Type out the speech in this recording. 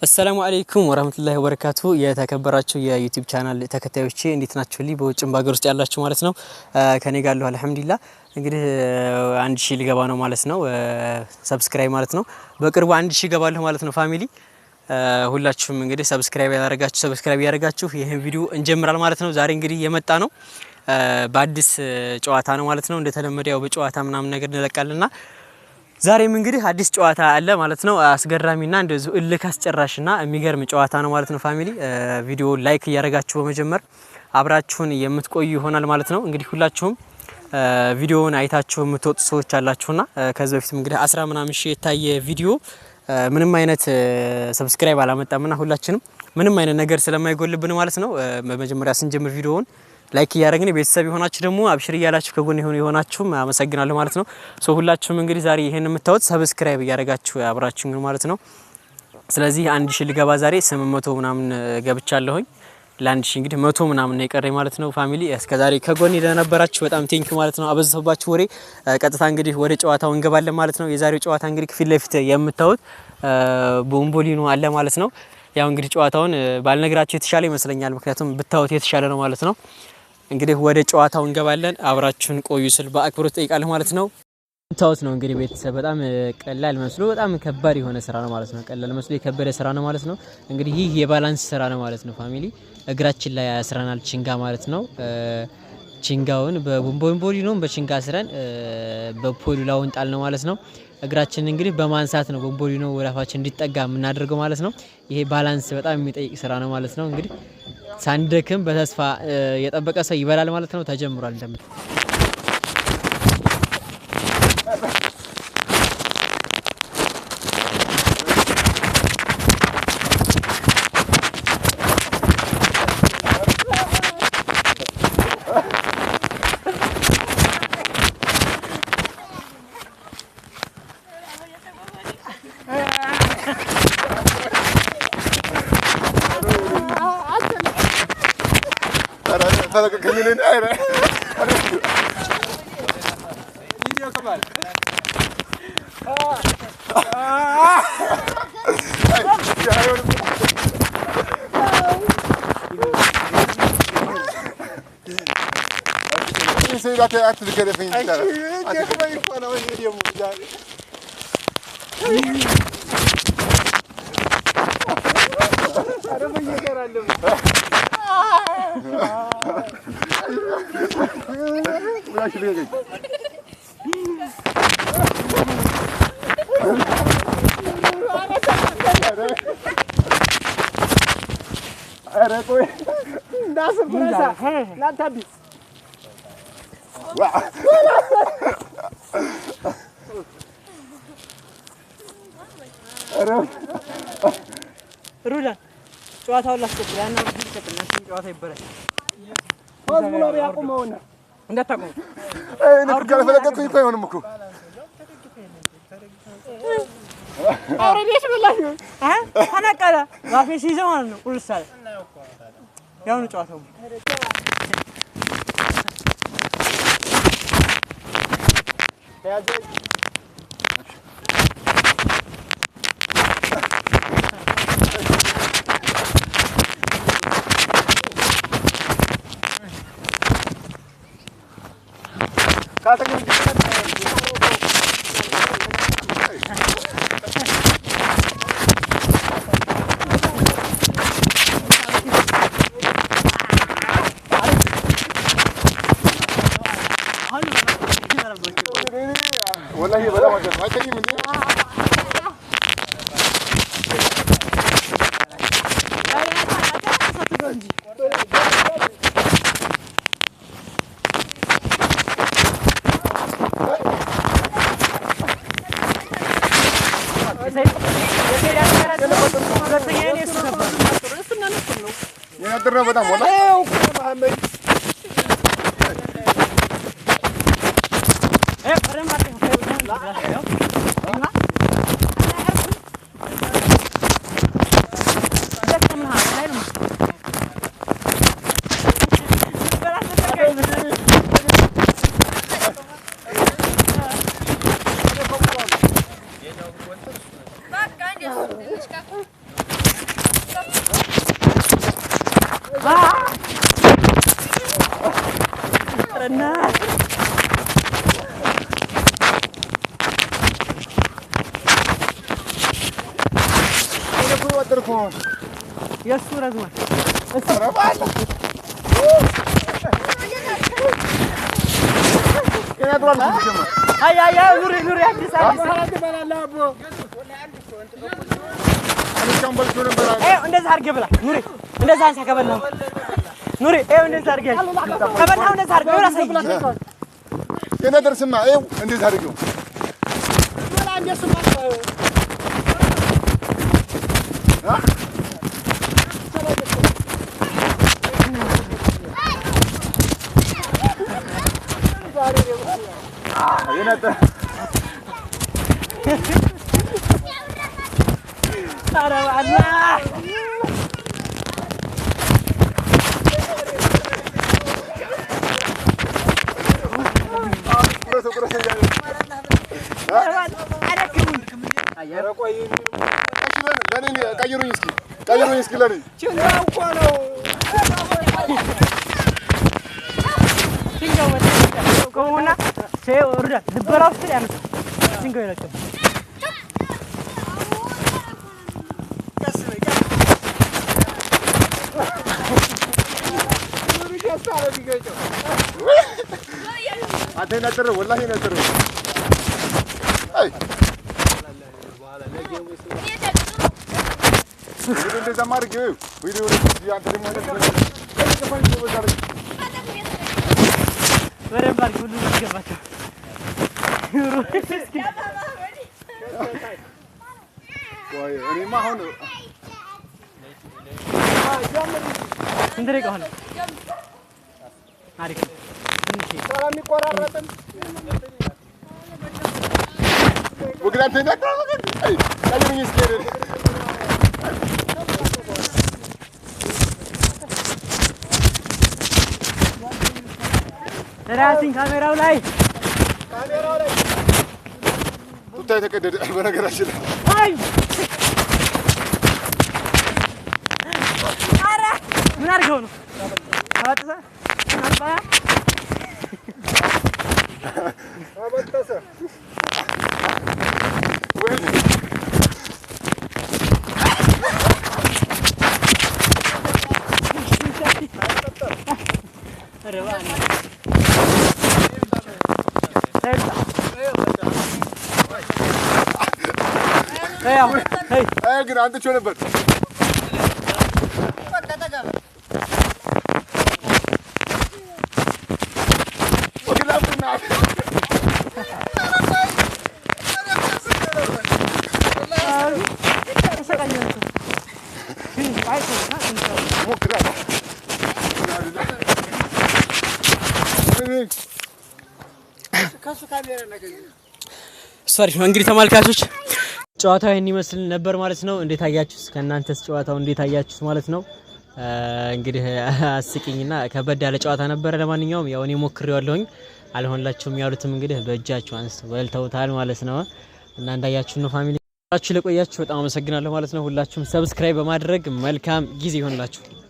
السلام عليكم ورحمة الله وبركاته يا تكبراتشو يا يوتيوب channel ተከታዮቼ እንዴት ናችሁ ልይ በውጭም ባገር ውስጥ ያላችሁ ማለት ነው ከኔ ጋር አለሁ አልহামዱሊላህ እንግዲህ 1000 ሊገባ ነው ማለት ነው ሰብስክራይብ ማለት ነው በቅርቡ 1000 ይገባለሁ ማለት ነው ፋሚሊ ሁላችሁም እንግዲህ ሰብስክራይብ ያደረጋችሁ ይሄን ቪዲዮ እንጀምራል ማለት ነው ዛሬ እንግዲህ የመጣ ነው በአዲስ ጨዋታ ነው ማለት ነው እንደተለመደው በጨዋታ ምናምን ነገር እንለቃለና ዛሬም እንግዲህ አዲስ ጨዋታ አለ ማለት ነው አስገራሚና እንደዚህ እልክ አስጨራሽና የሚገርም ጨዋታ ነው ማለት ነው ፋሚሊ ቪዲዮ ላይክ ያደረጋችሁ በመጀመር አብራችሁን የምትቆዩ ይሆናል ማለት ነው እንግዲህ ሁላችሁም ቪዲዮውን አይታችሁ የምትወጡ ሰዎች አላችሁና ከዚህ በፊት እንግዲህ 10 ምናምን ሺህ የታየ ቪዲዮ ምንም አይነት ሰብስክራይብ አላመጣምና ሁላችንም ምንም አይነት ነገር ስለማይጎልብን ማለት ነው በመጀመሪያ ስንጀምር ቪዲዮውን ላይክ ያረግኝ ቤተሰብ ይሆናችሁ ደግሞ አብሽር ያላችሁ ከጎን ይሆናችሁ አመሰግናለሁ ማለት ነው ሶ ሁላችሁም እንግዲህ ዛሬ ይሄን የምታዩት ሰብስክራይብ ያረጋችሁ አብራችሁን ማለት ነው ስለዚህ 1000 ልገባ ዛሬ 800 ምናምን ገብቻለሁኝ ለ1000 እንግዲህ 100 ምናምን ነው የቀረኝ ማለት ነው ፋሚሊ እስከ ዛሬ ከጎን ለነበራችሁ በጣም ቴንክ ማለት ነው አበዛባችሁ ወሬ ቀጥታ እንግዲህ ወደ ጨዋታው እንገባለን ማለት ነው የዛሬው ጨዋታ እንግዲህ ከፊት ለፊት የምታዩት ቦምቦሊኖ አለ ማለት ነው ያው እንግዲህ ጨዋታውን ባልነግራችሁ የተሻለ ይመስለኛል ምክንያቱም ብታዩት የተሻለ ነው ማለት ነው እንግዲህ ወደ ጨዋታው እንገባለን አብራችሁን ቆዩ ስል በአክብሮት ጠይቃለሁ ማለት ነው ታውት ነው እንግዲህ ቤተሰብ በጣም ቀላል መስሎ በጣም ከባድ የሆነ ስራ ነው ማለት ነው ቀላል መስሎ የከበደ ስራ ነው ማለት ነው እንግዲህ ይህ የባላንስ ስራ ነው ማለት ነው ፋሚሊ እግራችን ላይ ያስራናል ቺንጋ ማለት ነው ቺንጋውን በቦምቦሊኖም በቺንጋ አስረን በፖሉላውን ጣል ነው ማለት ነው እግራችን እንግዲህ በማንሳት ነው ቦምቦሊኖ ወራፋችን እንዲጠጋ የምናደርገው ማለት ነው ይሄ ባላንስ በጣም የሚጠይቅ ስራ ነው ማለት ነው እንግዲህ ሳንደክም በተስፋ የጠበቀ ሰው ይበላል ማለት ነው ተጀምሯል እንደምን هذا كمين ايره فيديو كمان سيداتي اكل كده فين كده يفانا فيديو مجاني انا بيجي كرالم وياش بيجي أنا كوي ناس براسا لا تبي رولا ጨዋታው ላስቀጥላና ወጥተና ጨዋታ ይበላል ወዝሙላ ያቆመውና እንዳታቆም እኔ ከገለ ፈለገኩኝ እኮ አይሆንም እኮ አውሬዲስ ብላሽ አናቀላ ዋፌ ሲይዘው ማለት ነው ቁልሳለ ያው ነው ጨዋታው ያዘ ካታ ግን والله بلا ما جت ما تجي من دي يا درنا بدام والله يسو رزمان هيا نوري عبد እንደዛ አድርገህ ብላ ኑሪ እንደዛ አንሳ ከበላው ኑሪ እንደዛ አድርገህ ከበላው እንደዛ አድርገህ ብላ ሳይ የኔ ደርስማ እንደዛ አድርገው ወላ እንደስማ ينادى ترى والله ቀይሩኝ እስኪ ለኔ ችንጋው እኮ ነው ችንጋው ወጣ ቆሙና ሴው ወርዳ ዝበራው እስኪ ያነሳ ችንጋው ይለቀም አደናደረ ወላሂ ነደረ አይ እንደዛ ማድረግ ቪዲዮ ያንተ ደግሞ ወረባር ሁሉ ይገባቸው ወይ እኔማ አሁን እንደረቀ ሆነ አሪፍ ሰላም ይቆራረጥም ወግራንተ ነበር አይ ቀይሩኝ እስኪ ራሲን ካሜራው ላይ ቱታ የተቀደደ በነገራችን ላይ አይ አረ ምን አድርገው ነው አባጠሰ አባጠሰ ወይ ረባና Hey, ግን አንተ ቾ ነበር ሶሪ እንግዲህ ተመልካቾች ጨዋታው ይሄን ይመስል ነበር ማለት ነው። እንዴት አያችሁስ? ከናንተስ ጨዋታው እንዴት አያችሁስ ማለት ነው? እንግዲህ አስቂኝና ከበድ ያለ ጨዋታ ነበር። ለማንኛውም ያው እኔ ሞክሬዋለሁኝ አልሆንላችሁም ያሉትም እንግዲህ በእጃችሁ አንስተው በልተውታል ማለት ነው። እና እንዳያችሁ ነው ፋሚሊ አችሁ ለቆያችሁ በጣም አመሰግናለሁ ማለት ነው። ሁላችሁም ሰብስክራይብ በማድረግ መልካም ጊዜ ይሆንላችሁ።